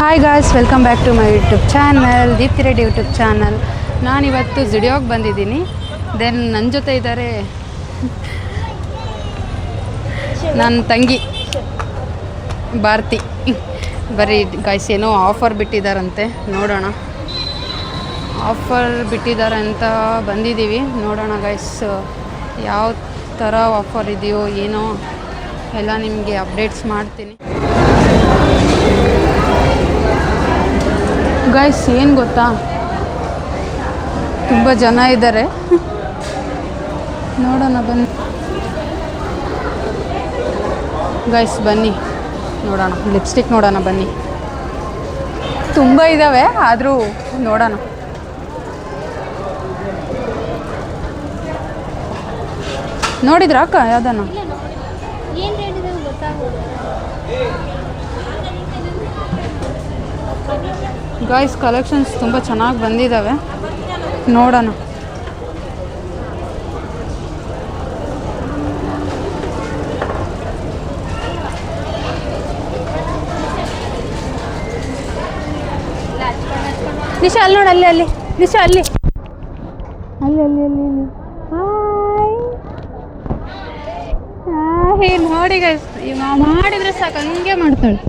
Hi guys, welcome back to my YouTube channel, Deepthi Reddy YouTube channel. ನಾನಿವತ್ತು ಜುಡಿಯೋಗೆ ಬಂದಿದ್ದೀನಿ. Then ನನ್ನ ಜೊತೆ ಇದ್ದಾರೆ ನನ್ನ ತಂಗಿ ಭಾರತಿ. ಬರೀ ಗಾಯ್ಸ್ ಏನೋ ಆಫರ್ ಬಿಟ್ಟಿದ್ದಾರಂತೆ, ನೋಡೋಣ. ಆಫರ್ ಬಿಟ್ಟಿದ್ದಾರೆ ಅಂತ ಬಂದಿದ್ದೀವಿ, ನೋಡೋಣ ಗಾಯ್ಸ್ ಯಾವ ಥರ ಆಫರ್ ಇದೆಯೋ ಏನೋ ಎಲ್ಲ ನಿಮಗೆ ಅಪ್ಡೇಟ್ಸ್ ಮಾಡ್ತೀನಿ. ಗಾಯ್ಸ್ ಏನು ಗೊತ್ತಾ, ತುಂಬ ಜನ ಇದ್ದಾರೆ, ನೋಡೋಣ ಬನ್ನಿ ಗಾಯ್ಸ್, ಬನ್ನಿ ನೋಡೋಣ. ಲಿಪ್ಸ್ಟಿಕ್ ನೋಡೋಣ ಬನ್ನಿ, ತುಂಬ ಇದ್ದಾವೆ, ಆದರೂ ನೋಡೋಣ. ನೋಡಿದ್ರಾ ಅಕ್ಕ ಯಾವ್ದಾನ? ಗಾಯ್ಸ್ ಕಲೆಕ್ಷನ್ಸ್ ತುಂಬ ಚೆನ್ನಾಗಿ ಬಂದಿದ್ದಾವೆ, ನೋಡೋಣ. ನಿಶಾ ಅಲ್ಲಿ ನೋಡಿ, ಅಲ್ಲಿ ನಿಶಾ ಅಲ್ಲಿ ಅಲ್ಲಿ ಅಲ್ಲಿ ಅಲ್ಲಿ ಅಲ್ಲಿ ಹಾಯ್ ನೋಡಿ ಗೈಸ್, ಮಾಡಿದ್ರೆ ಸಾಕು ಹಂಗೆ ಮಾಡ್ತಾಳೆ.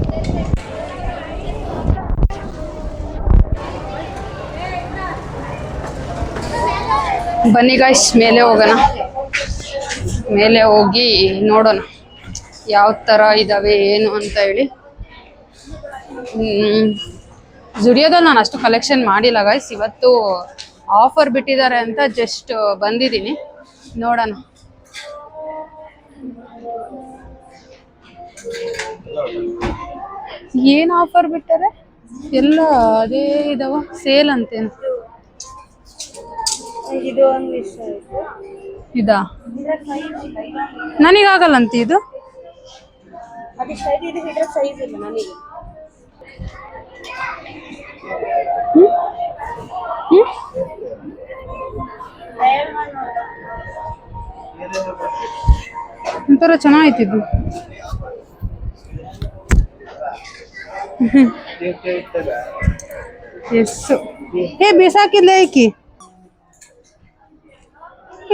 ಬನ್ನಿ ಗಾಯ್ಸ್, ಮೇಲೆ ಹೋಗೋಣ. ಮೇಲೆ ಹೋಗಿ ನೋಡೋಣ ಯಾವ ಥರ ಇದ್ದಾವೆ ಏನು ಅಂತ ಹೇಳಿ. ಜುಡಿಯೋದಲ್ಲಿ ನಾನು ಅಷ್ಟು ಕಲೆಕ್ಷನ್ ಮಾಡಿಲ್ಲ ಗಾಯ್ಸ್, ಇವತ್ತು ಆಫರ್ ಬಿಟ್ಟಿದ್ದಾರೆ ಅಂತ ಜಸ್ಟ್ ಬಂದಿದ್ದೀನಿ, ನೋಡೋಣ. ಏನು ಆಫರ್ ಬಿಟ್ಟಾರೆ? ಎಲ್ಲ ಅದೇ ಇದಾವ, ಸೇಲ್ ಅಂತೇನು. ಇದಾ ನನಗಾಗಲ್ಲಂತ ಇದು. ಒಂಥರ ಚೆನ್ನಾಗಿತ್ತು. ಎಸ್ ಹೇ ಬಿಸಾಕಿಲ್ಲ ಏಕಿ,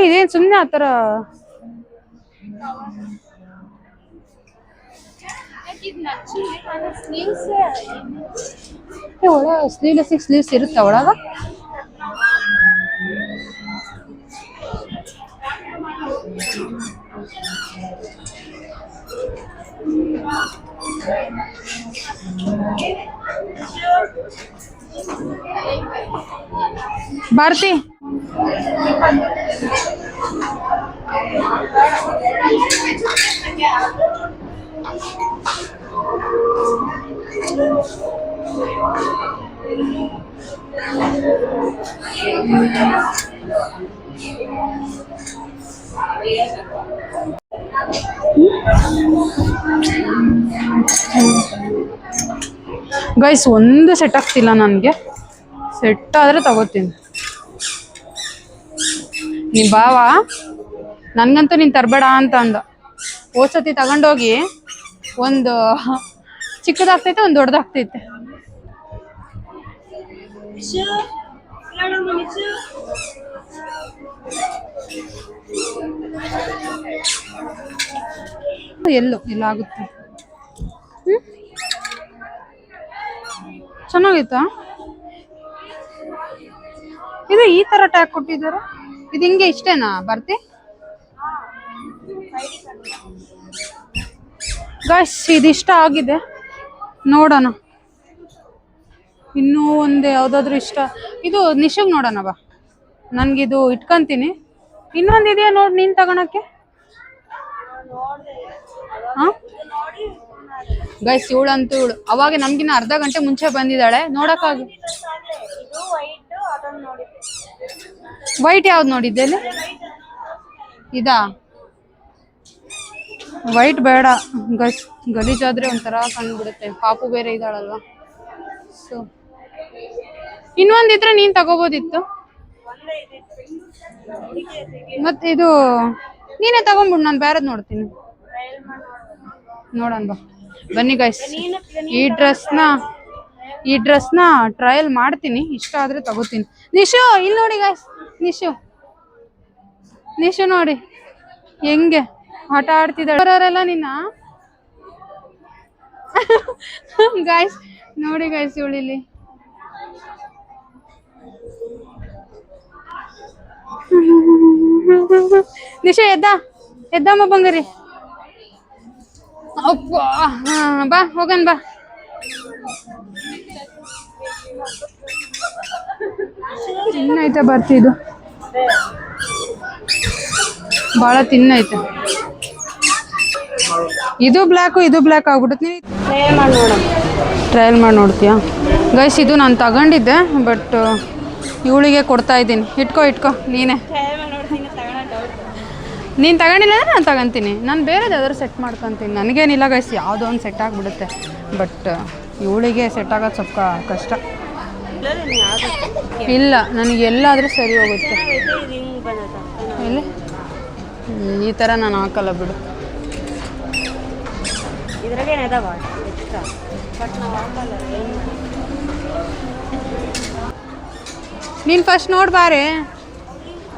ಇದೇನು ಸುಮ್ಮನೆ ಆ ಥರ. ಒಳ ಸ್ಲೀವ್ಸ್ ಇರುತ್ತಾ ಒಳಗ? ಭಾರತಿ ಗೈಸ್ ಒಂದು ಸೆಟ್ ಆಗ್ತಿಲ್ಲ ನನಗೆ, ಸೆಟ್ ಆದರೆ ತಗೋತೀನಿ. ನಿಮ್ಮ ಬಾವ ನನಗಂತೂ ನೀನು ತರಬೇಡ ಅಂತ ಅಂದ. ಹೋದ್ಸತಿ ತಗೊಂಡೋಗಿ ಒಂದು ಚಿಕ್ಕದಾಗ್ತೈತೆ, ಒಂದು ದೊಡ್ಡದಾಗ್ತೈತೆ. ಎಲ್ಲೋ ಇಲ್ಲ ಆಗುತ್ತೆ. ಚೆನ್ನಾಗಿತ್ತಾ ಇದು? ಈ ತರ ಟ್ಯಾಗ್ ಕೊಟ್ಟಿದ್ದಾರೆ, ಇದು ಹಿಂಗೆ ಇಷ್ಟೇನಾ ಬರ್ತಿ? ಗಾಯ್ಸ್ ಇದಿಷ್ಟ ಆಗಿದೆ, ನೋಡೋಣ. ಇನ್ನೂ ಒಂದು ಯಾವುದಾದ್ರೂ ಇಷ್ಟ. ಇದು ನಿಶಗ್ ನೋಡೋಣ ಬಾ, ನನಗಿದು ಇಟ್ಕೊಂತೀನಿ. ಇನ್ನೊಂದು ಇದೆಯಾ ನೋಡಿ ನೀನು ತಗೊಳಕ್ಕೆ? ಹಾಂ ಗೈಸ್, ಇವಳಂತೂ ಅವಾಗ ನಮ್ಗಿನ್ನ ಅರ್ಧ ಗಂಟೆ ಮುಂಚೆ ಬಂದಿದ್ದಾಳೆ, ನೋಡಕ್ಕಾಗಿ. ವೈಟ್ ಯಾವ್ದು ನೋಡಿದ್ದೆ ಅಲ್ಲಿ? ಇದಾ? ವೈಟ್ ಬೇಡ ಗೈಸ್, ಗಲೀಜಾದ್ರೆ ಒಂಥರ ಕಂಡುಬಿಡುತ್ತೆ. ಪಾಪು ಬೇರೆ ಇದ್ದಾಳಲ್ವಾ, ಸೊ ಇನ್ನೊಂದಿದ್ರೆ ನೀನು ತಗೋಬೋದಿತ್ತು. ಮತ್ತೆ ಇದು ನೀನೇ ತಗೊಂಡ್ಬಿಡು, ನಾನು ಬೇರೆದ್ ನೋಡ್ತೀನಿ. ನೋಡೋಣ ಬಾ, ಬನ್ನಿ ಗೈಸ್. ಈ ಡ್ರೆಸ್ನ ಈ ಡ್ರೆಸ್ನ ಟ್ರಯಲ್ ಮಾಡ್ತೀನಿ, ಇಷ್ಟ ಆದರೆ ತಗೋತೀನಿ. ನಿಶು ಇಲ್ಲಿ ನೋಡಿ ಗಾಯ್ಸ್, ನಿಶು ನೋಡಿ ಹೆಂಗೆ ಆಟ ಆಡ್ತಿದ್ದಾಳೆ. ಬರೋರೆಲ್ಲ ನಿನ್ನ ಗಾಯ್ಸ್ ನೋಡಿ ಗಾಯ್ಸ್, ಇವಳಿಲ್ಲಿ ನಿಶು ಎದ್ದಮ್ಮ ಬಂಗಾರಿ. ಅಪ್ಪ ಬಾ ಹೋಗನ್ ಬಾ. ತಿನ್ನೈತೆ ಬರ್ತಿದ್ದು, ಭಾಳ ತಿನ್ನೈತೆ. ಇದು ಬ್ಲ್ಯಾಕ್ ಆಗ್ಬಿಡುತ್ತೆ. ಟ್ರಯಲ್ ಮಾಡಿ ನೋಡ್ತೀಯಾ ಗೈಸ್? ಇದು ನಾನು ತಗೊಂಡಿದ್ದೆ, ಬಟ್ ಇವಳಿಗೆ ಕೊಡ್ತಾ ಇದ್ದೀನಿ. ಇಟ್ಕೋ ನೀನೇ. ನೀನು ತಗೊಂಡಿಲ್ಲ ಅಂದರೆ ನಾನು ತಗೊತೀನಿ. ನಾನು ಬೇರೆದು ಯಾವ್ದಾದ್ರು ಸೆಟ್ ಮಾಡ್ಕೊತೀನಿ, ನನಗೇನಿಲ್ಲ ಗೈಸ್, ಯಾವುದೋ ಒಂದು ಸೆಟ್ ಆಗಿಬಿಡುತ್ತೆ. ಬಟ್ ಇವಳಿಗೆ ಸೆಟ್ ಆಗೋದು ಸ್ವಲ್ಪ ಕಷ್ಟ. ಇಲ್ಲ, ನನಗೆ ಎಲ್ಲಾದರೂ ಸರಿ ಹೋಗುತ್ತೆ. ಎಲ್ಲಿ ಈ ಥರ ನಾನು ಹಾಕಲ್ಲ ಬಿಡು. ನೀನು ಫಸ್ಟ್ ನೋಡ್ಬಾರೆ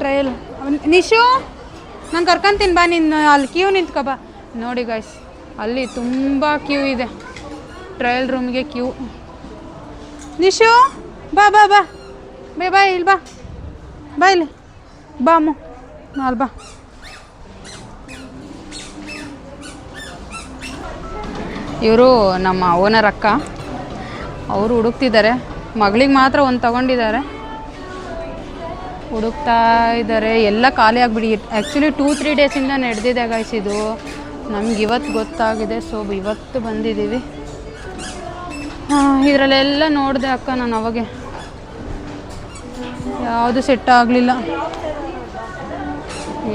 ಟ್ರಯಲ್. ನಿಶು ನಾನು ಕರ್ಕೊಂತೀನಿ ಬಾ, ನೀನು ಅಲ್ಲಿ ಕ್ಯೂ ನಿಂತ್ಕೊ ಬಾ. ನೋಡಿ ಗೈಸ್, ಅಲ್ಲಿ ತುಂಬ ಕ್ಯೂ ಇದೆ, ಟ್ರಯಲ್ ರೂಮ್ಗೆ ಕ್ಯೂ. ನಿಶು ಬಾ ಇಲ್ಲಿ ಬಾ ಇಲ್ಲಿ ಬಾ ಅಮ್ಮ, ಅಲ್ಲಿ ಬಾ. ಇವರು ನಮ್ಮ ಓನರ್ ಅಕ್ಕ, ಅವರು ಹುಡುಕ್ತಿದ್ದಾರೆ. ಮಗಳಿಗೆ ಮಾತ್ರ ಒಂದು ತಗೊಂಡಿದ್ದಾರೆ, ಹುಡುಕ್ತಾ ಇದ್ದಾರೆ. ಎಲ್ಲ ಖಾಲಿ ಆಗಿಬಿಡಿ. ಆ್ಯಕ್ಚುಲಿ 2-3 ಡೇಸಿಂದ ನಡೆದಿದೆ ಗೈಸ್ ಇದು. ನಮ್ಗೆ ಇವತ್ತು ಗೊತ್ತಾಗಿದೆ, ಸೊ ಇವತ್ತು ಬಂದಿದ್ದೀವಿ. ಇದರಲ್ಲೆಲ್ಲ ನೋಡಿದೆ ಅಕ್ಕ ನಾನು, ಅವಾಗೆ ಯಾವುದು ಸೆಟ್ ಆಗಲಿಲ್ಲ.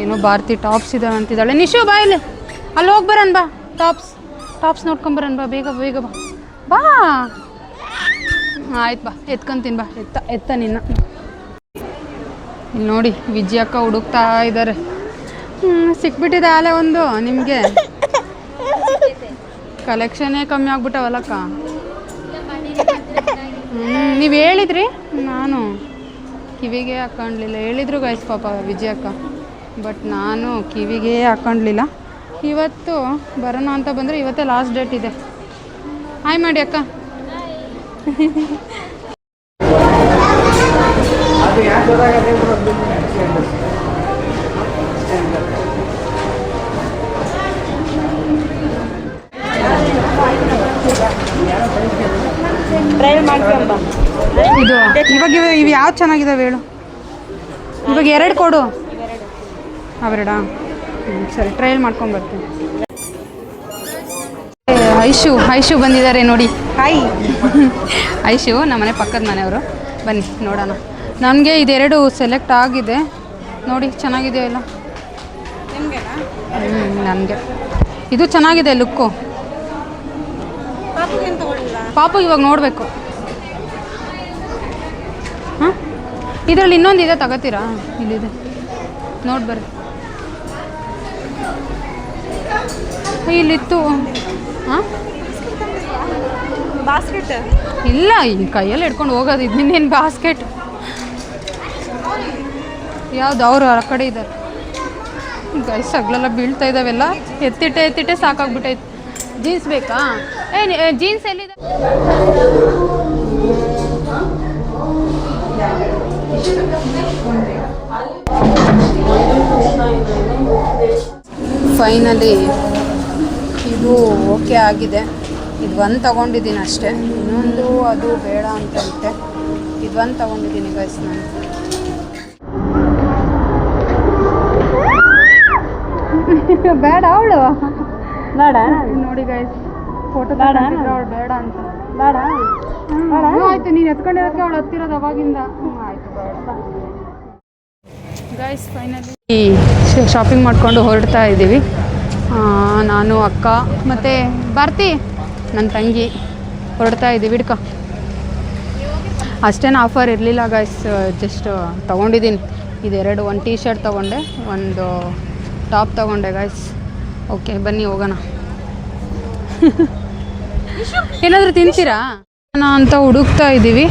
ಏನೋ ಭಾರತಿ ಟಾಪ್ಸ್ ಇದ್ದಾವೆ ಅಂತಿದ್ದಾಳೆ. ನಿಶು ಬಾ ಇಲ್ಲಿ, ಅಲ್ಲಿ ಹೋಗಿ ಬರೋಣ ಬಾ. ಟಾಪ್ಸ್ ನೋಡ್ಕೊಂಬರೋಣ ಬಾ, ಬೇಗ ಬಾ. ಆಯ್ತು ಬಾ, ಎತ್ಕೊಂತೀನಿ ಬಾ. ಎತ್ತ ನಿನ್ನ. ಇಲ್ಲಿ ನೋಡಿ ವಿಜಯ ಅಕ್ಕ ಹುಡುಕ್ತಾ ಇದ್ದಾರೆ. ಸಿಕ್ಬಿಟ್ಟಿದೆ ಆಲೆ ಒಂದು ನಿಮಗೆ. ಕಲೆಕ್ಷನ್ನೇ ಕಮ್ಮಿ ಆಗ್ಬಿಟ್ಟವಲ್ಲಕ್ಕ. ನೀವು ಹೇಳಿದ್ರಿ, ನಾನು ಕಿವಿಗೆ ಹಾಕ್ಕೊಂಡ್ಲಿಲ್ಲ. ಹೇಳಿದ್ರು ಗೈಸ್ ಪಾಪ ವಿಜಯ ಅಕ್ಕ, ಬಟ್ ನಾನು ಕಿವಿಗೆ ಹಾಕ್ಕೊಂಡ್ಲಿಲ್ಲ. ಇವತ್ತು ಬರೋಣ ಅಂತ ಬಂದರೆ ಇವತ್ತೇ ಲಾಸ್ಟ್ ಡೇಟ್ ಇದೆ. ಹಾಯ್ ಮಾಡಿ ಅಕ್ಕ. ಇದು ಇವಾಗ ಇವು ಯಾವ್ದು ಚೆನ್ನಾಗಿದ್ದಾವೆ ಹೇಳು? ಇವಾಗ 2 ಕೊಡು. ಅವೆರಡಾ? ಸರಿ, ಟ್ರಯಲ್ ಮಾಡ್ಕೊಂಬರ್ತೀನಿ. ಐಶು ಬಂದಿದ್ದಾರೆ ನೋಡಿ. ಹಾಯ್ ಐಶು, ನಮ್ಮನೆ ಪಕ್ಕದ ಮನೆಯವರು. ಬನ್ನಿ ನೋಡೋಣ. ನನಗೆ ಇದೆರಡು ಸೆಲೆಕ್ಟ್ ಆಗಿದೆ ನೋಡಿ, ಚೆನ್ನಾಗಿದೆಯೋ ಇಲ್ಲ. ನನಗೆ ಇದು ಚೆನ್ನಾಗಿದೆ ಲುಕ್ಕು. ಪಾಪು ಇವಾಗ ನೋಡಬೇಕು. ಹಾಂ, ಇದರಲ್ಲಿ ಇನ್ನೊಂದಿದೆ, ತಗೋತೀರಾ? ಇಲ್ಲಿದೆ ನೋಡಿ ಬರ್ರಿ. ಇಲ್ಲಿತ್ತು. ಹಾಂ, ಬಾಸ್ಕೆಟ್ ಇಲ್ಲ, ಈ ಕೈಯಲ್ಲಿ ಹಿಡ್ಕೊಂಡು ಹೋಗೋದು. ಇದನ್ನೇನು ಬಾಸ್ಕೆಟ್? ಯಾವ್ದು? ಅವರು ಆ ಕಡೆ ಇದ್ದಾರೆ ಗೈಸ್. ಹಗ್ಲೆಲ್ಲ ಬೀಳ್ತಾ ಇದ್ದಾವೆಲ್ಲ. ಎತ್ತಿಟ್ಟೆ ಸಾಕಾಗ್ಬಿಟ್ಟೈತೆ. ಜೀನ್ಸ್ ಬೇಕಾ? ಜೀನ್ಸ್ ಎಲ್ಲಿದೆ? ಫೈನಲಿ ಇದು ಓಕೆ ಆಗಿದೆ. ಇದು ಒಂದು ತೊಗೊಂಡಿದ್ದೀನಿ ಅಷ್ಟೇ, ಇನ್ನೊಂದು ಅದು ಬೇಡ ಅಂತಂತೆ. ಇದು ಒಂದು ತೊಗೊಂಡಿದ್ದೀನಿ ಗೈಸ್ ನಾನು. ಬೇಡ ಅವಳು ಬೇಡ ನೋಡಿ ಗೈಸ್, ಫೋಟೋ ಬೇಡ ಅವಳು ಬೇಡ ಅಂತ. ಬೇಡ ಆಯಿತು, ನೀನು ಎತ್ಕೊಂಡಿರೋಕ್ಕೆ ಅವಳು ಹತ್ತಿರೋದು ಅವಾಗಿಂದ. ಆಯಿತು ಬೇಡ ಗೈಸ್. ಫೈನಲಿ ಶಾಪಿಂಗ್ ಮಾಡಿಕೊಂಡು ಹೊರಡ್ತಾ ಇದ್ದೀವಿ. ನಾನು, ಅಕ್ಕ ಮತ್ತು ಭಾರತಿ, ನನ್ನ ತಂಗಿ ಹೊರಡ್ತಾ ಇದ್ದೀವಿ. ಹಿಡ್ಕೊ. ಅಷ್ಟೇನು ಆಫರ್ ಇರಲಿಲ್ಲ ಗೈಸ್, ಜಸ್ಟ್ ತೊಗೊಂಡಿದ್ದೀನಿ. ಇದೆರಡು, ಒಂದು ಟೀ ಶರ್ಟ್ ತೊಗೊಂಡೆ, ಒಂದು ಟಾಪ್ ತೊಗೊಂಡೆ ಗೈಸ್. ಓಕೆ ಬನ್ನಿ ಹೋಗೋಣ. ಏನಾದರೂ ತಿಂತೀರಾ? ಅಂತ ಹುಡುಕ್ತಾ ಇದ್ದೀವಿ.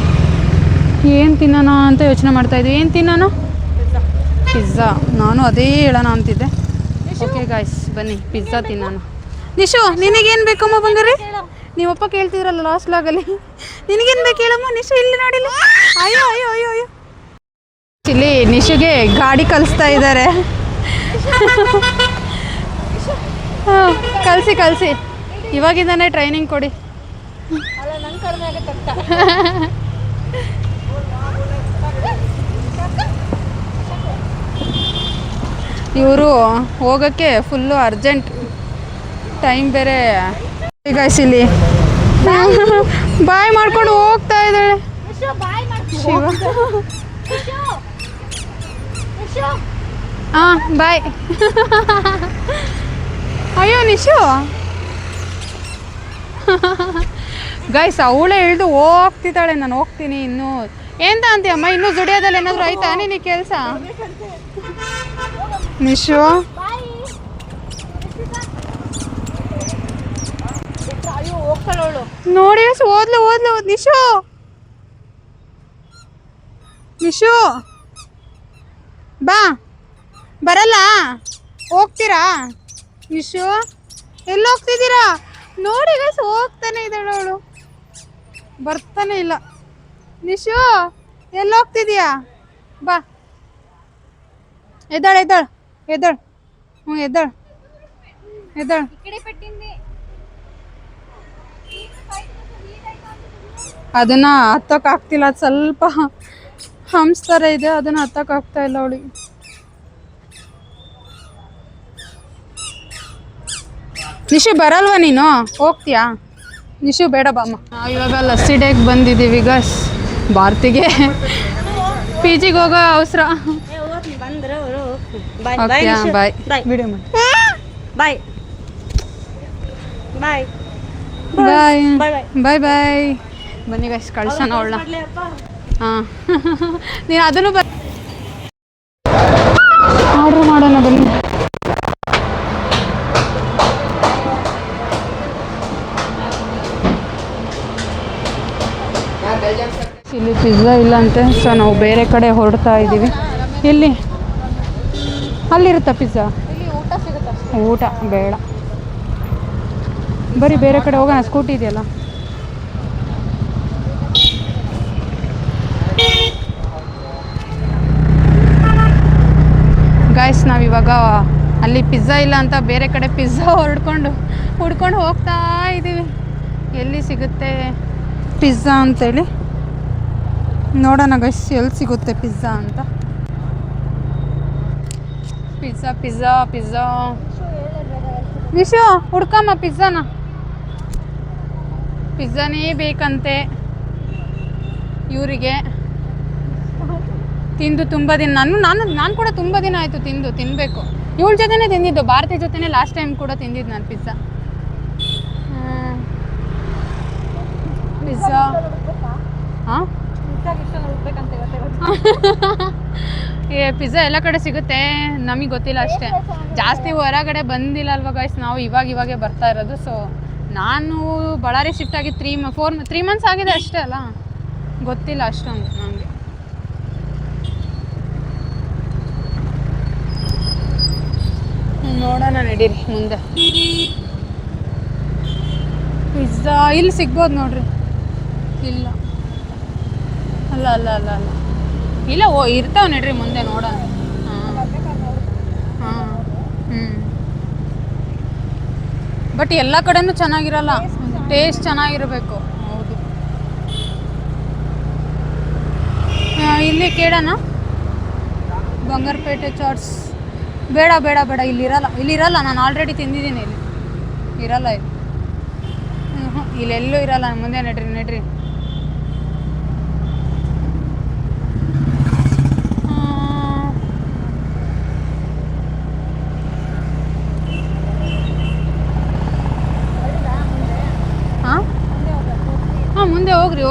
ಏನು ತಿನ್ನೋಣ ಅಂತ ಯೋಚನೆ ಮಾಡ್ತಾ ಇದ್ದೀವಿ. ಏನು ತಿನ್ನೋಣ? ಪಿಜ್ಜಾ. ನಾನು ಅದೇ ಹೇಳೋಣ ಅಂತಿದ್ದೆ. ಓಕೆ ಗಾಯ್ಸ್, ಬನ್ನಿ ಪಿಜ್ಜಾ ತಿನ್ನೋಣ. ನಿಶು, ನಿನಗೇನು ಬೇಕಮ್ಮ ಬಂಗಾರಿ? ನೀವಪ್ಪ ಕೇಳ್ತಿದ್ರಲ್ಲ ಲಾಸ್ಟ್ ಲಾಗಲ್ಲಿ. ನಿನಗೇನು ಬೇಕು ಹೇಳಮ್ಮ? ನಿಶು ಇಲ್ಲಿ ನೋಡಿಲ್ಲ. ಅಯ್ಯೋ ಅಯ್ಯೋ ಅಯ್ಯೋ ಅಯ್ಯೋ. ಇಲ್ಲಿ ನಿಶುಗೆ ಗಾಡಿ ಕಲಿಸ್ತಾ ಇದ್ದಾರೆ. ಹಾಂ, ಕಲಿಸಿ ಇವಾಗಿಂದಾನೆ ಟ್ರೈನಿಂಗ್ ಕೊಡಿ. ಇವರು ಹೋಗೋಕ್ಕೆ ಫುಲ್ಲು ಅರ್ಜೆಂಟ್, ಟೈಮ್ ಬೇರೆ. ಈಗ ಇಲ್ಲಿ ಬಾಯ್ ಮಾಡ್ಕೊಂಡು ಹೋಗ್ತಾ ಇದ್ದಾಳೆ. ಹಾಂ, ಬಾಯ್. ಅಯ್ಯೋ ನಿಶು ಗೈಸ್, ಅವಳೇ ಇಳಿದು ಹೋಗ್ತಿದ್ದಾಳೆ. ನಾನು ಹೋಗ್ತೀನಿ ಇನ್ನೂ. ಎಂತ ಅಂತೀಯಮ್ಮ? ಇನ್ನೂ ದುಡಿಯೋದಲ್ಲಿ ಏನಾದರೂ ಆಯ್ತಾ ನಿನಗೆ ಕೆಲಸ? ನಿಶು ನೋಡಿ, ಓದ್ಲು ನಿಶು. ನಿಶು ಬಾ, ಬರಲ್ಲ? ಹೋಗ್ತೀರಾ? ನಿಶು ಎಲ್ಲಿ ಹೋಗ್ತಿದ್ದೀರಾ? ನೋಡಿ ಗೈಸ್, ಹೋಗ್ತಾನೆ ಇದ್ದಾಳೆ ಅವಳು, ಬರ್ತಾನೆ ಇಲ್ಲ. ನಿಶು ಎಲ್ಲಿ ಹೋಗ್ತಿದೀಯಾ? ಬಾ, ಎದ್ದಾಳ. ಹ್ಞೂ, ಎದ್ದಾಳ. ಅದನ್ನ ಹತ್ತಕ್ಕಾಗ್ತಿಲ್ಲ, ಅದು ಸ್ವಲ್ಪ ಹಂಸ್ ಥರ ಇದೆ, ಅದನ್ನ ಹತ್ತಕ್ಕಾಗ್ತಾ ಇಲ್ಲ ಅವಳಿಗೆ. ನಿಶು ಬರಲ್ವಾ ನೀನು? ಹೋಗ್ತೀಯಾ? ನಿಶು ಬೇಡ ಬಾಮ್ಮ. ನಾವು ಇವಾಗ ಲಸ್ಸಿ ಡೇಗೆ ಬಂದಿದ್ದೀವಿ ಗಸ್. ಭಾರತಿಗೆ ಪಿ ಜಿಗೆ ಹೋಗೋ ಅವಸರ. ಬಾಯ್. ವಿಡಿಯೋ ಮಾಡಿ. ಬಾಯ್. ಬನ್ನಿ ಗೈಸ್, ಕಳ್ಸೋಣ ಅವಳ. ಹಾಂ, ನೀನು ಅದನ್ನು ಆರ್ಡ್ರ್ ಮಾಡೋಣ ಬನ್ನಿ. ಇಲ್ಲಿ ಪಿಜ್ಜಾ ಇಲ್ಲ ಅಂತೆ, ಸೊ ನಾವು ಬೇರೆ ಕಡೆ ಹೊರಡ್ತಾ ಇದ್ದೀವಿ. ಇಲ್ಲಿ ಅಲ್ಲಿರುತ್ತಾ ಪಿಜ್ಜಾ? ಊಟ ಬೇಡ, ಬರೀ ಬೇರೆ ಕಡೆ ಹೋಗೋಣ. ಸ್ಕೂಟಿ ಇದೆಯಲ್ಲ. ಗಾಯ್ಸ್, ನಾವಿವಾಗ ಅಲ್ಲಿ ಪಿಜ್ಜಾ ಇಲ್ಲ ಅಂತ ಬೇರೆ ಕಡೆ ಪಿಜ್ಜಾ ಹುಡ್ಕೊಂಡು ಹೋಗ್ತಾ ಇದ್ದೀವಿ. ಎಲ್ಲಿ ಸಿಗುತ್ತೆ ಪಿಜ್ಜಾ ಅಂತೇಳಿ ನೋಡೋಣ ಗೈಸ್, ಎಲ್ಲಿ ಸಿಗುತ್ತೆ ಪಿಜ್ಜಾ ಅಂತ. ಪಿಜ್ಜಾ ವಿಶು ಹುಡ್ಕಮ್ಮ ಪಿಜ್ಜಾನೇ ಬೇಕಂತೆ ಇವರಿಗೆ. ತಿಂದು ತುಂಬ ದಿನ, ನಾನು ಕೂಡ ತುಂಬ ದಿನ ಆಯಿತು ತಿನ್ನಬೇಕು. ಇವಳ ಜೊತೆನೇ ತಿಂದಿದ್ದು, ಭಾರತಿ ಜೊತೆನೇ ಲಾಸ್ಟ್ ಟೈಮ್ ಕೂಡ ತಿಂದಿದ್ದು ನಾನು ಪಿಜ್ಜಾ. ಹಾಂ, ಪಿಜ್ಜಾ ಎಲ್ಲ ಕಡೆ ಸಿಗುತ್ತೆ, ನಮಗೆ ಗೊತ್ತಿಲ್ಲ ಅಷ್ಟೇ. ಜಾಸ್ತಿ ಹೊರಗಡೆ ಬಂದಿಲ್ಲ ಅಲ್ವಾ ಗೈಸ್, ನಾವು ಇವಾಗೇ ಬರ್ತಾ ಇರೋದು. ಸೊ ನಾನು ಬಳ್ಳಾರಿ ಶಿಫ್ಟ್ ಆಗಿ 3 ಮಂತ್ಸ್ ಆಗಿದೆ ಅಷ್ಟೇ ಅಲ್ಲ, ಗೊತ್ತಿಲ್ಲ ಅಷ್ಟೊಂದು ನನಗೆ. ನೋಡೋಣ ನಡೀರಿ ಮುಂದೆ. ಪಿಜ್ಜಾ ಇಲ್ಲಿ ಸಿಗ್ಬೋದು ನೋಡ್ರಿ. ಇಲ್ಲ ಅಲ್ಲ ಇಲ್ಲ, ಇರ್ತಾವೆ ನಡ್ರಿ ಮುಂದೆ ನೋಡೋಣ. ಹಾಂ. ಬಟ್ ಎಲ್ಲ ಕಡೆನೂ ಚೆನ್ನಾಗಿರಲ್ಲ, ಟೇಸ್ಟ್ ಚೆನ್ನಾಗಿರಬೇಕು. ಹೌದು. ಇಲ್ಲಿ ಕೇಳೋಣ, ಬಂಗಾರಪೇಟೆ ಚಾಟ್ಸ್. ಬೇಡ, ಇಲ್ಲಿರಲ್ಲ. ನಾನು ಆಲ್ರೆಡಿ ತಿಂದಿದ್ದೀನಿ. ಇಲ್ಲಿ ಇರಲ್ಲ. ಇಲ್ಲೆಲ್ಲೂ ಇರಲ್ಲ. ಮುಂದೆ ನಡ್ರಿ. ಹಾಂ, ಮುಂದೆ ಹೋಗ್ರಿ.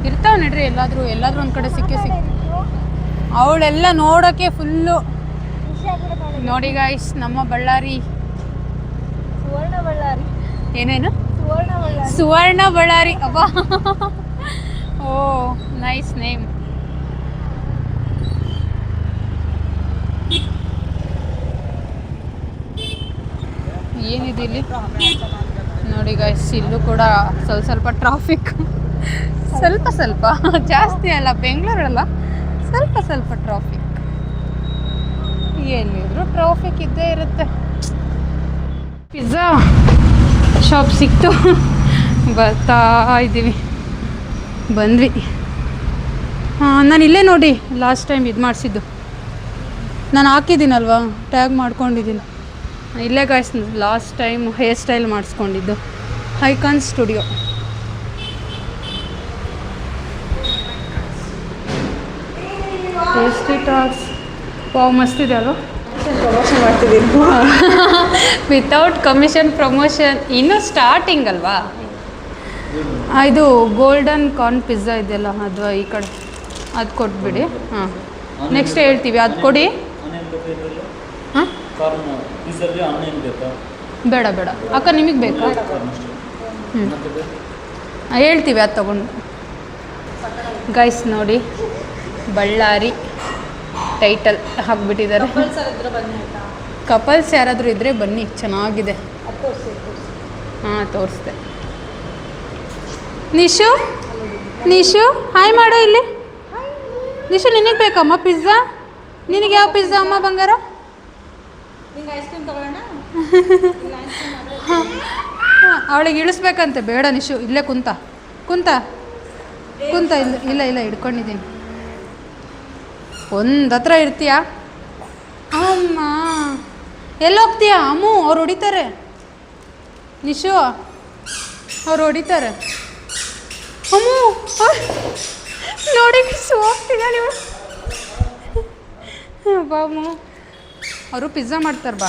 ಇರ್ತಾವೆ ನಡ್ರಿ, ಎಲ್ಲಾದರೂ ಒಂದು ಕಡೆ ಸಿಕ್ಕೇ. ಅವಳೆಲ್ಲ ನೋಡೋಕ್ಕೆ ಫುಲ್ಲು. ನೋಡಿ ಗಾಯ್ಸ್, ನಮ್ಮ ಬಳ್ಳಾರಿ ಏನೇನು ಸುವರ್ಣ ಬಳ್ಳಾರಿ. ಅಬ್ಬಾ, ಇಲ್ಲಿ ನೋಡಿ ಗೈಸ್, ಇಲ್ಲೂ ಕೂಡ ಸ್ವಲ್ಪ ಟ್ರಾಫಿಕ್, ಸ್ವಲ್ಪ ಜಾಸ್ತಿ ಅಲ್ಲ, ಬೆಂಗಳೂರಲ್ಲ, ಸ್ವಲ್ಪ ಟ್ರಾಫಿಕ್. ಎಲ್ಲಿದ್ರು ಟ್ರಾಫಿಕ್ ಇದ್ದೇ ಇರುತ್ತೆ. ಪಿಜ್ಜಾ ಶಾಪ್ ಸಿಕ್ತು, ಬರ್ತಾ ಇದ್ದೀವಿ, ಬಂದ್ವಿ. ನಾನು ಇಲ್ಲೇ ನೋಡಿ ಲಾಸ್ಟ್ ಟೈಮ್ ಇದು ಮಾಡಿಸಿದ್ದು, ನಾನು ಹಾಕಿದ್ದೀನಲ್ವಾ, ಟ್ಯಾಗ್ ಮಾಡ್ಕೊಂಡಿದ್ದೀನಿ. ಇಲ್ಲೇ guys last time hair style ಮಾಡಿಸ್ಕೊಂಡಿದ್ದು, icon studio. Tasty talks wow, ಮಸ್ತಿದೆ ಅಲ್ವಾ? ಪ್ರಮೋಷನ್ ಮಾಡ್ತಿದ್ದೀನಿ. ವಿತೌಟ್ ಕಮಿಷನ್ ಪ್ರಮೋಷನ್, ಇನ್ನೂ ಸ್ಟಾರ್ಟಿಂಗ್ ಅಲ್ವಾ? ಇದು ಗೋಲ್ಡನ್ ಕಾರ್ನ್ ಪಿಜ್ಜಾ ಇದೆಯಲ್ಲ, ಅದು ಈ ಕಡೆ ಅದು ಕೊಟ್ಬಿಡಿ. ಹಾಂ, ನೆಕ್ಸ್ಟ್ ಹೇಳ್ತೀವಿ, ಅದು ಕೊಡಿ. ಹಾಂ, ಬೇಡ ಅಕ್ಕ, ನಿಮಗೆ ಬೇಕಾ? ಹೇಳ್ತೀವಿ, ಅದು ತೊಗೊಂಡು. ಗೈಸ್ ನೋಡಿ, ಬಳ್ಳಾರಿ ಟೈಟಲ್ ಹಾಕ್ಬಿಟ್ಟಿದ್ದಾರೆ. ಕಪಲ್ಸ್ ಯಾರಾದರೂ ಇದ್ದರೆ ಬನ್ನಿ, ಚೆನ್ನಾಗಿದೆ. ಹಾಂ, ತೋರಿಸ್ದೆ. ನಿಶು ಹಾಯ್ ಮಾಡೋ ಇಲ್ಲಿ. ನಿಶು, ನಿನಗೆ ಬೇಕಮ್ಮ ಪಿಜ್ಜಾ? ನಿನಗೆ ಯಾವ ಪಿಜ್ಜಾ ಅಮ್ಮ ಬಂಗಾರ? ಅವಳಿಗೆ ಇಳಿಸ್ಬೇಕಂತೆ. ಬೇಡ ನಿಶು, ಇಲ್ಲೇ ಕುಂತ ಇಲ್ಲ ಹಿಡ್ಕೊಂಡಿದ್ದೀನಿ. ಒಂದು ಹತ್ರ ಇರ್ತೀಯಾ ಅಮ್ಮ? ಎಲ್ಲೋಗ್ತೀಯಾ? ಅಮ್ಮು ಅವ್ರು ಹೊಡಿತಾರೆ. ನಿಶು, ಅವ್ರು ಹೊಡಿತಾರೆ. ಅಮ್ಮು ನೋಡಿ, ಹೋಗ್ತಿದ್ದಾಳೆ ಇವಳು. ಬಾಮು, ಅವರು ಪಿಜ್ಜಾ ಮಾಡ್ತಾರೆ, ಬಾ,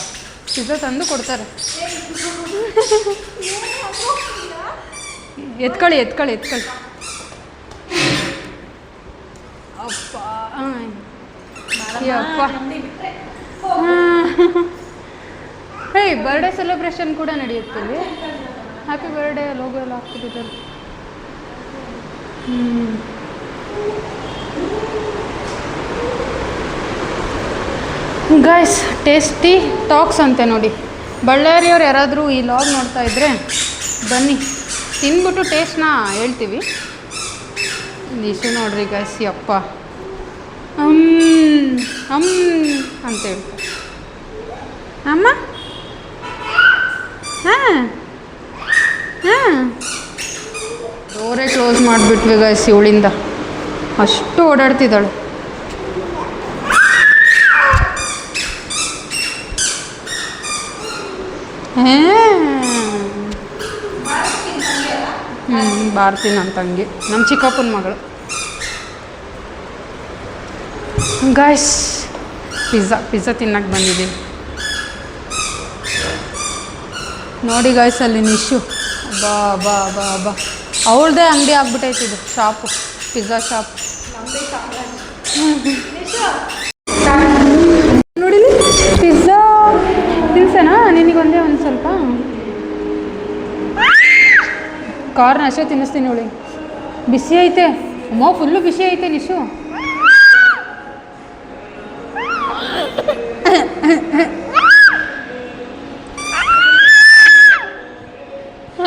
ಪಿಜ್ಜಾ ತಂದು ಕೊಡ್ತಾರೆ. ಎತ್ಕೊಳ್ಳಿ. ಅಪ್ಪ ಅಪ್ಪ, ಹೇ, ಬರ್ಡೇ ಸೆಲೆಬ್ರೇಷನ್ ಕೂಡ ನಡೆಯುತ್ತೆ. ಹ್ಯಾಪಿ ಬರ್ಡೇ ಲೋಗೋ ಎಲ್ಲ ಹಾಕ್ತಿದ್ದಾರೆ. ಗೈಸ್, ಟೇಸ್ಟಿ ಟಾಕ್ಸ್ ಅಂತೆ ನೋಡಿ. ಬಳ್ಳಾರಿಯವ್ರು ಯಾರಾದರೂ ಈ ಲಾಗ್ ನೋಡ್ತಾ ಇದ್ದರೆ ಬನ್ನಿ, ತಿಂದ್ಬಿಟ್ಟು ಟೇಸ್ಟ್ನ ಹೇಳ್ತೀವಿ. ನಿಶು ನೋಡ್ರಿ ಗೈಸ್, ಯಪ್ಪ ಅಂತೇಳಿ. ಅಮ್ಮ ಡೋರೇ ಕ್ಲೋಸ್ ಮಾಡಿಬಿಟ್ವಿ ಗೈಸ್, ಇವಳಿಂದ ಅಷ್ಟು ಓಡಾಡ್ತಿದ್ದಾಳೆ. ಭಾರತಿ ನನ್ನ ತಂಗಿ, ನಮ್ಮ ಚಿಕ್ಕಪ್ಪನ ಮಗಳು. ಗೈಸ್, ಪಿಜ್ಜಾ ತಿನ್ನಕ್ಕೆ ಬಂದಿದ್ದೀವಿ ನೋಡಿ ಗೈಸ್. ಅಲ್ಲಿ ನಿಶು, ಬಾ ಅವಳದೇ ಅಂಗಡಿ ಆಗ್ಬಿಟ್ಟೈತಿ, ಇದು ಶಾಪು, ಪಿಜ್ಜಾ ಶಾಪ್. ನೋಡಿ, ಪಿಜ್ಜಾ ತಿನ್ಸನಾ ನಿನಗೊಂದೇ ಒಂದು ಸ್ವಲ್ಪ? ಕಾರ್ನ್ ಅಷ್ಟೇ ತಿನ್ನಿಸ್ತೀನಿ ಅವಳಿಗೆ. ಬಿಸಿ ಐತೆ ಅಮ್ಮ, ಫುಲ್ಲು ಬಿಸಿ ಐತೆ ನಿಶು.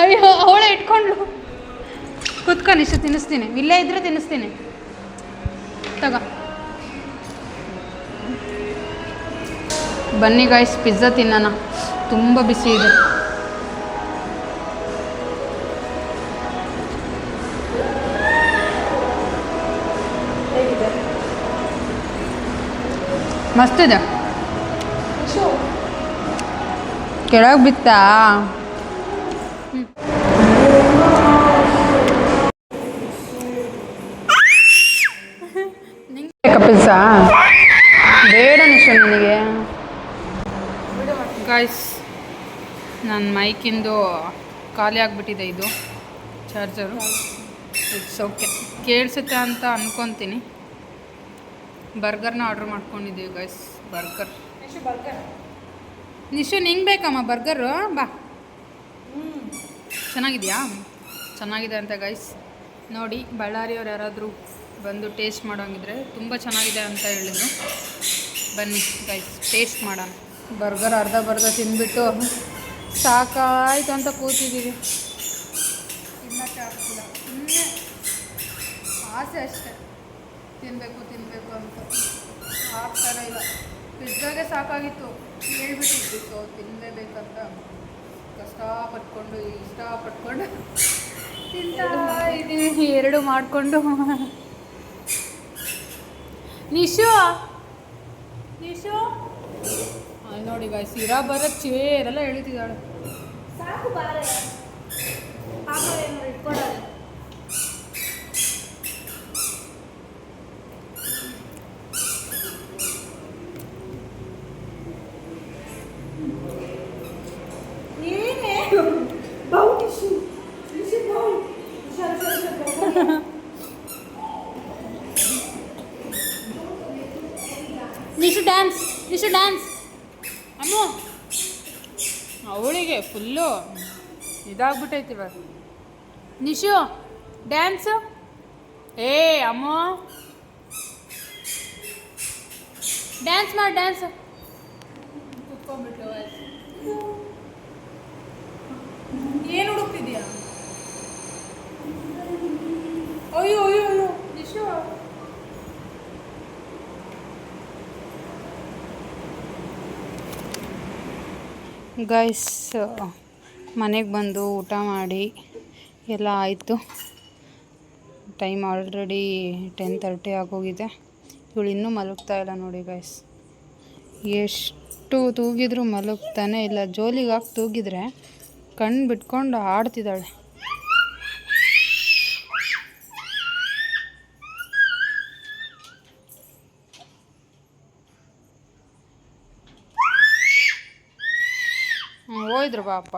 ಅಯ್ಯೋ, ಅವಳೇ ಇಟ್ಕೊಂಡ್ಲು. ಕುತ್ಕ ನಿಶು, ತಿನ್ನಿಸ್ತೀನಿ. ಇಲ್ಲೇ ಇದ್ರೆ ತಿನ್ನಿಸ್ತೀನಿ, ತಗ. ಬನ್ನಿ ಗಾಯ್ಸ್, ಪಿಜ್ಜಾ ತಿನ್ನೋಣ, ತುಂಬ ಬಿಸಿ ಇದೆ. ಮಸ್ತಿದೆ. ಕೆಳಗೆ ಬಿತ್ತಾ? ಪಿಜ್ಜಾ ಬೇಡ ನಿಶು ನನಗೆ. ಗಾಯ್ಸ್, ನನ್ನ ಮೈಕಿಂದು ಖಾಲಿ ಆಗಿಬಿಟ್ಟಿದೆ, ಇದು ಚಾರ್ಜರು. ಇಟ್ಸ್ ಓಕೆ, ಕೇಳಿಸುತ್ತೆ ಅಂತ ಅಂದ್ಕೊತೀನಿ. ಬರ್ಗರ್ನ ಆರ್ಡ್ರ್ ಮಾಡ್ಕೊಂಡಿದ್ದೀವಿ ಗೈಸ್, ಬರ್ಗರ್. ನಿಶು, ನಿಂಗೆ ಬೇಕಮ್ಮ ಬರ್ಗರು? ಬಾ. ಚೆನ್ನಾಗಿದೆಯಾ? ಚೆನ್ನಾಗಿದೆ ಅಂತ ಗೈಸ್ ನೋಡಿ. ಬಳ್ಳಾರಿಯವ್ರು ಯಾರಾದರೂ ಬಂದು ಟೇಸ್ಟ್ ಮಾಡೋಂಗಿದ್ರೆ ತುಂಬ ಚೆನ್ನಾಗಿದೆ ಅಂತ ಹೇಳಿದ್ರು. ಬನ್ನಿ ಗೈಸ್, ಟೇಸ್ಟ್ ಮಾಡೋಣ. ಬರ್ಗರ್ ಅರ್ಧ ತಿಂದ್ಬಿಟ್ಟು ಸಾಕಾಯ್ತು ಅಂತ ಕೂತಿದ್ದೀವಿ. ತಿನ್ನಕ್ಕೆ ಆಗ್ತಿಲ್ಲ, ಸುಮ್ಮನೆ ಆಸೆ ಅಷ್ಟೆ, ತಿನ್ನಬೇಕು ಅಂತ ಆಗ್ತಾನೆ ಇಲ್ಲ. ಫ್ರಿಜ್ಜಾಗೆ ಸಾಕಾಗಿತ್ತು, ಹೇಳ್ಬಿಟ್ಟಿತ್ತು ತಿನ್ನಲೇಬೇಕಂತ. ಇಷ್ಟಪಟ್ಕೊಂಡು ತಿಂತಾ ಇದ್ದೀವಿ, ಎರಡು ಮಾಡಿಕೊಂಡು. ನಿಶು ನೋಡಿ ಗಾಯ್ಸ್, ಇರಾ ಬರೋ ಚೇರೆಲ್ಲ ಎಳಿತಿದ್ದಾಳೆ. ಸಾಕು ಬಾರೆ ಇಟ್ಕೊಡೋದು. ಏನೇ ನಿಶು ಡ್ಯಾನ್ಸ್ ಅಮ್ಮ, ಅವಳಿಗೆ ಫುಲ್ಲು ಇದಾಗ್ಬಿಟ್ಟೈತಿ ಇವಾಗ. ನಿಶು ಡ್ಯಾನ್ಸು, ಅಮ್ಮ ಡ್ಯಾನ್ಸ್ ಮಾಡಿ, ಡ್ಯಾನ್ಸ್ ಕುತ್ಕೊಂಡ್ಬಿಟ್ಟು. ಏನು ಹುಡುಕ್ತಿದ್ಯಾ? ಅಯ್ಯೋ ನಿಶು, ಗೈಸ್ ಮನೆಗೆ ಬಂದು ಊಟ ಮಾಡಿ ಎಲ್ಲ ಆಯಿತು. ಟೈಮ್ ಆಲ್ರೆಡಿ 10:30 ಆಗೋಗಿದೆ. ಇವಳು ಇನ್ನೂ ಮಲಗ್ತಾ ಇಲ್ಲ ನೋಡಿ ಗೈಸ್. ಎಷ್ಟು ತೂಗಿದ್ರೂ ಮಲಗ್ತಾನೆ ಇಲ್ಲ. ಜೋಲಿಗೆ ಹಾಕಿ ತೂಗಿದ್ರೆ ಕಣ್ಣು ಬಿಟ್ಕೊಂಡು ಆಡ್ತಿದ್ದಾಳೆ. ಹೋಯ್ದ್ರು ಬಾಪ್ಪ.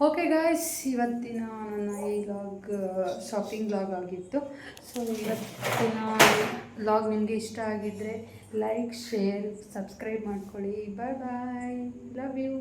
ಓಕೆ ಗಾಯ್ಸ್, ಇವತ್ತಿನ ನನ್ನ ಈ ವ್ಲಾಗ್ ಶಾಪಿಂಗ್ ವ್ಲಾಗ್ ಆಗಿತ್ತು. ಸೊ ಇವತ್ತಿನ ವ್ಲಾಗ್ ನಿಮಗೆ ಇಷ್ಟ ಆಗಿದ್ದರೆ ಲೈಕ್, ಶೇರ್, ಸಬ್ಸ್ಕ್ರೈಬ್ ಮಾಡ್ಕೊಳ್ಳಿ. ಬಾಯ್, ಲವ್ ಯು.